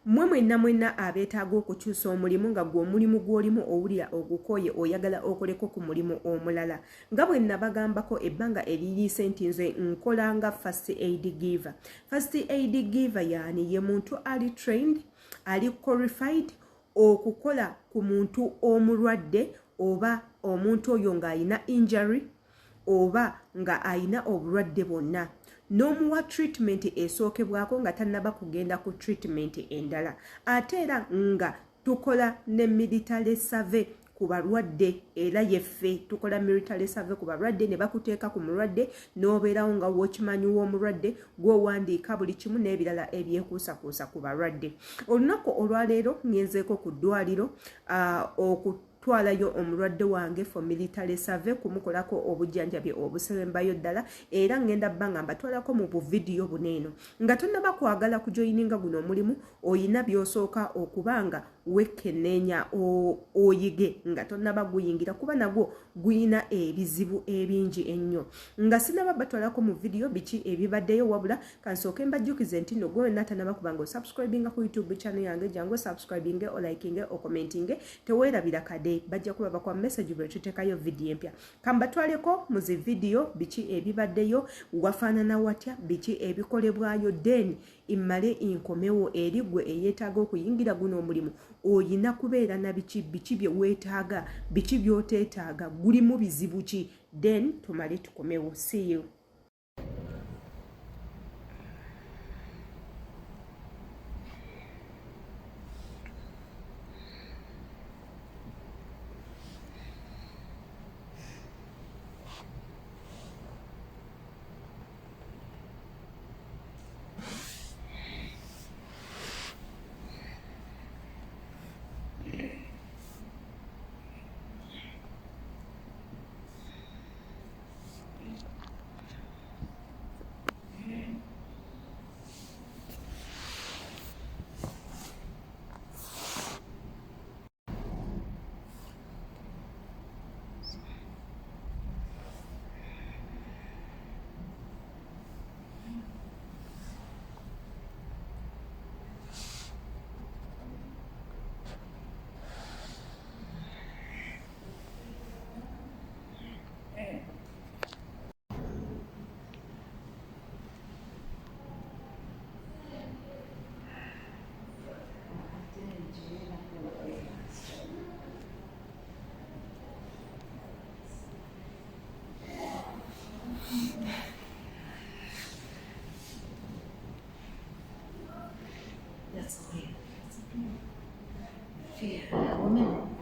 mwenna mwenna abeetaaga okukyusa omulimu nga gwe omulimu gw'olimu owulira ogukoye oyagala okoleko ku mulimu omulala nga bwe nabagambako ebbanga eririise nti nze nkola nga first aid giver. First aid giver yaani ye muntu ali trained, ali qualified okukola ku muntu omulwadde oba omuntu oyo ng'ayina injury oba nga ayina obulwadde bwonna n'omuwa treatment esookebwako nga tannaba kugenda ku treatment endala. Ate era nga tukola ne military survey ku balwadde era yeffe tukola military survey ku balwadde ne bakuteeka ku mulwadde n'obeerawo nga wokimanyi w'omulwadde gw'owandiika buli kimu n'ebirala ebyekuusakuusa ku balwadde. Olunaku olwaleero ngenzeeko ku ddwaliro okutwalayo omulwadde wange for military survey kumukolako obujjanjabi obusembayo ddala era ngenda bbanga mbatwalako mu buvidiyo buneeno. Nga tonnaba kwagala kujoyininga guno omulimu oyina by'osooka okubanga wekenneenya oyige nga tonnaba guyingira kuba nagwo guyina ebizibu ebingi ennyo. Nga sinaba batwalako mu vidiyo biki ebibaddeyo wabula kansooke mbajjukize nti no gwe natannaba kubanga osubscribinga ku YouTube channel yange jangu subscribinge olikinge okomentinge teweerabira kade bajja kulaba kwa message bwe tuteekayo vidiyo empya. Kambatwaleko mu zi vidiyo biki ebibaddeyo wafaanana watya biki ebikolebwayo then immale inkomewo eri gwe eyeetaaga okuyingira guno omulimu oyina kubeera na biki bye weetaaga biki by'oteetaaga gulimu bizibu ki then tumale tukomewo. See you. That's clear. Fear, woman.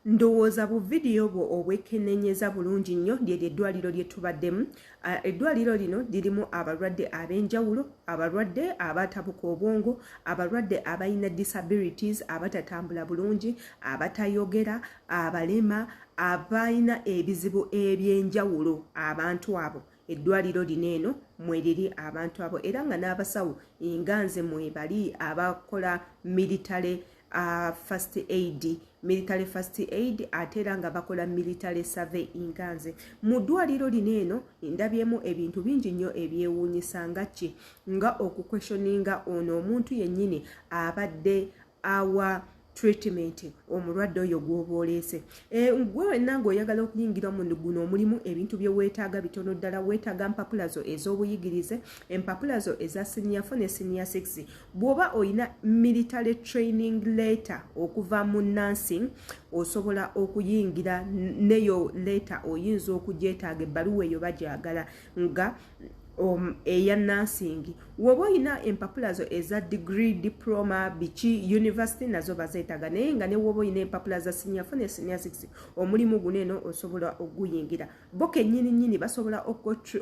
ndowooza bu video bwo obwekennenyeza bulungi nnyo lyeryo eddwaliro lye tubaddemu. Eddwaliro lino lirimu abalwadde ab'enjawulo, abalwadde abatabuka obwongo, abalwadde abalina disabilities, abatatambula bulungi, abatayogera, abalema, abalina ebizibu eby'enjawulo. Abantu abo eddwaliro lino eno mweriri abantu abo, era nga n'abasawo nganze mwebali abakola military first aid ate era nga bakola military survey nganze. Mu ddwaliro lino eno ndabyemu ebintu bingi nnyo ebyewuunyisa nga ki nga okukweshoninga ono omuntu yennyini abadde awa treatment omulwadde oyo gw'oboolese. Gwe wenna ng'oyagala okuyingira mu guno omulimu ebintu bye weetaaga bitono ddala. Weetaaga mpapula zo ez'obuyigirize, empapula zo eza senior 4 ne senior 6. Bw'oba oyina military training letter okuva mu nursing osobola okuyingira neyo letter oyinza okugyetaaga, ebbaluwa eyo bagyagala nga eya nursing. Woba oyina empapula zo eza degree, diploma, biki university nazo bazeetaga, naye nga ne woba oyina empapula za senior 4 ne senior 6 omulimu guno eno osobola okuguyingira. Bo kennyini nnyini basobola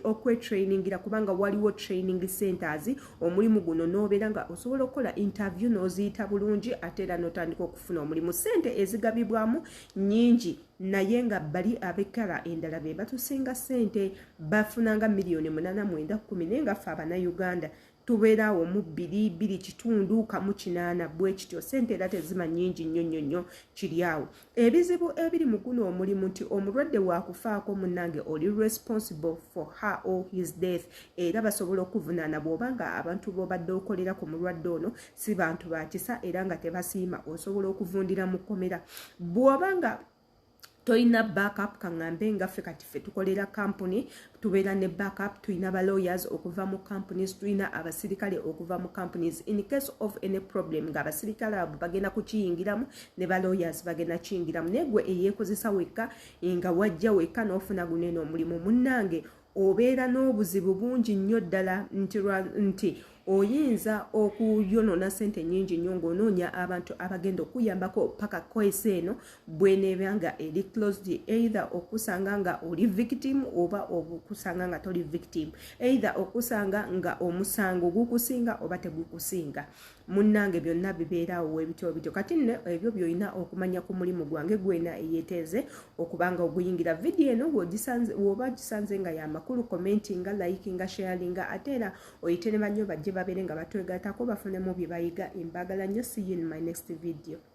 okwetrainingira kubanga waliwo training centers omulimu guno n'obeera nga osobola okukola interview n'oziyita bulungi ate era n'otandika okufuna omulimu. Ssente ezigabibwamu nnyingi naye nga bali ab'ekkala endala be batusinga ssente, bafunanga miliyoni 810 naye nga ffe Abannayuganda tubeerawo mu 2.8 bwe kityo. Ssente era tezima nnyingi nnyo kiri awo. Ebizibu ebiri mu guno omulimu nti omulwadde waakufaako munnange oli responsible for her or his death, era basobola okuvunaana bw'obanga abantu b'obadde okolera ku mulwadde ono si bantu ba kisa era nga tebasiima, osobola okuvundira mu kkomera. Bw'obanga toyina backup kangambe nga ffe kati ffe tukolera company tubeera ne backup, tuyina ba lawyers okuva mu companies, tuyina abasirikale okuva mu companies. In case of any problem nga abasirikale abo bagenda kukiyingiramu ne ba lawyers bagenda kiyingiramu. Negwe eyeekozesa wekka nga wajja wekka n'ofuna guno eno omulimu munnange obeera n'obuzibu bungi nnyo ddala nti oyinza okuyonona ssente nnyingi nnyo ng'onoonya abantu abagenda okuyambako paka kwese eno bw'eneeba nga eri closed, either okusanga nga oli victim oba okusanga nga toli victim, either okusanga nga omusango gukusinga oba tegukusinga. Munnange byonna bibeerawo ebityo bityo. Kati nno ebyo by'olina okumanya ku mulimu gwange gwena eyeeteeze okubanga oguyingira. Video eno w'oba gisanze nga y'amakulu, commentinga, likinga, sharinga ate era oyite ne bannyo bajje babeere nga batwegattako bafunemu bye bayiga. Mbagala nnyo. See you in my next video.